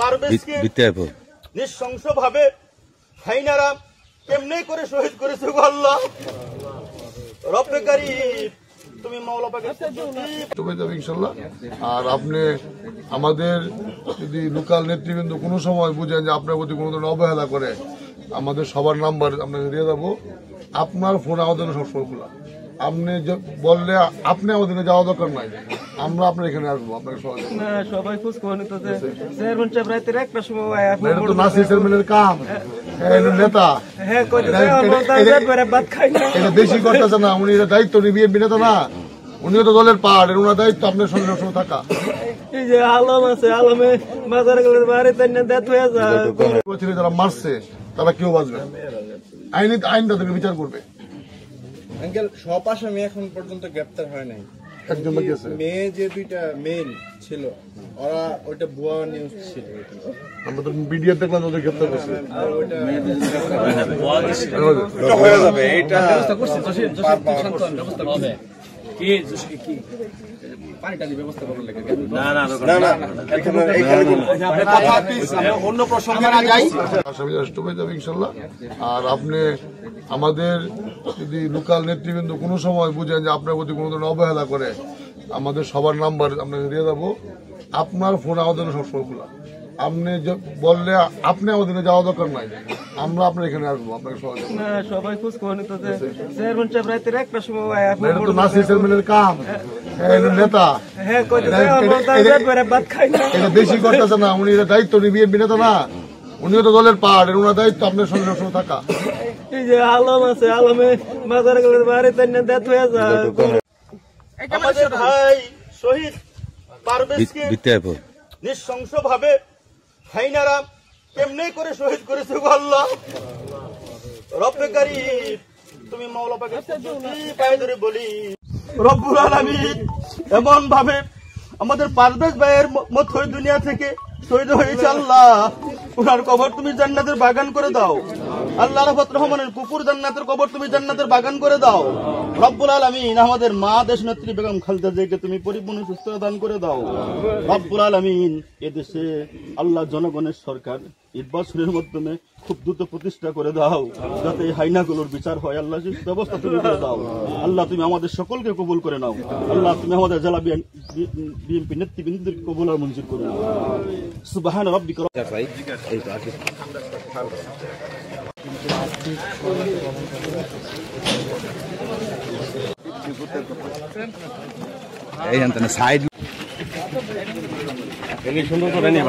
পারভেজকে নৃশংসভাবে হাইনারা কেমনে করে শহীদ করেছে গো আল্লাহ। রব্বে কারীম তুমি মাওলা পাকের ইনশাআল্লাহ। আর আপনি আমাদের যদি লোকাল নেতৃবৃন্দ কোনো সময় বুঝেন যে আপনার প্রতি কোনো ধরনের অবহেলা করে, আমাদের সবার নাম্বার আপনাকে দিয়ে যাবো। আপনার ফোন আমাদের সবসময় খোলা। আপনি বললে আপনি আমাদের যাওয়া দরকার নাই, আমরা আপনার এখানে আসবো। আপনাকে সবাই খোঁজ খবর নিতেছে। চেয়ারম্যান সাহেব রাতের একটা সময় এটা তো নাসির চেয়ারম্যানের কাম, নেতা এটা বেশি করতেছে না। উনি দায়িত্ব বিএনপি নেতা না, উনিও তো দলের পার্ট, ওনার দায়িত্ব আপনার সঙ্গে সবসময় থাকা। এই যে আলম আছে, আলমে বাজার গেলে বাড়িতে ডেথ হয়ে যায়। যারা মারছে তারা কেউ বাঁচবে, আইন তাদেরকে বিচার করবে। আঙ্কেল, সব আসামি এখন পর্যন্ত গ্রেপ্তার হয় নাই। একজন বাকি আছে। মেয়ে যে দুইটা মেল ছিল, ওরা ওইটা ভুয়া নিউজ ছিল। আমরা তো মিডিয়া দেখলাম ওদের গ্রেপ্তার করছে। হয়ে যাবে এটা অন্য প্রসঙ্গে না যাই। ইনশাআল্লাহ। আর আপনি আমাদের যদি লোকাল নেতৃবৃন্দ কোনো সময় বুঝেন যে আপনার প্রতি কোনো ধরনের অবহেলা করে, আমাদের সবার নাম্বার আপনাকে দিয়ে যাবো। আপনার ফোন আমাদের সবসময় খোলা। আপনি বললে আপনি আমাদের যাওয়া দরকার নাই, আমরা আপনার এখানে আসবো। আপনাকে সবাই খোঁজ খবর নিতেছে। চেয়ারম্যান সাহেব রাতের একটা সময় এটা তো নাসির চেয়ারম্যানের কাম, নেতা এটা বেশি করতেছে না। উনি দায়িত্ব বিএনপি নেতা না, উনিও তো দলের পার্ট, ওনার দায়িত্ব আপনার সঙ্গে সবসময় থাকা। এই যে আলম আছে, আলমে বাজার গেলে বাড়িতে ডেথ হয়ে যায়। আমাদের ভাই শহীদ পারভেজকে নৃশংসভাবে হাইনারা কেমনে করে শহীদ করেছে গো আল্লাহ। রব্বে কারীম তুমি মাওলা পাকের পায়ে ধরে বলি, রব্বুল আলামিন এমন ভাবে আমাদের পারভেজ ভাইয়ের মত হয়ে দুনিয়া থেকে শহীদ হয়েছে আল্লাহ, ওনার কবর তুমি জান্নাতের বাগান করে দাও। আল্লাহ রাহমাত রহমানের পুকুর জান্নাতের কবর তুমি জান্নাতের বাগান করে দাও। রব্বুল আলামিন আমাদের মা দেশ নেত্রী বেগম খালেদা জিয়াকে তুমি পরিপূর্ণ সুস্থতা দান করে দাও। রব্বুল আলামিন এদেশে আল্লাহ জনগণের সরকার নির্বাচনের মাধ্যমে খুব দ্রুত প্রতিষ্ঠা করে দাও, যাতে এই হাইনাগুলোর বিচার হয়। আল্লাহ ব্যবস্থা তুমি করে দাও। আল্লাহ তুমি আমাদের সকলকে কবুল করে নাও। আল্লাহ তুমি আমাদের জেলা বিএনপি নেতৃবৃন্দকে কবুল আর মঞ্জুর করে নাও। সুবহান রাব্বিকা। এই আন্তনে সাইড সুন্দর করে নিয়ে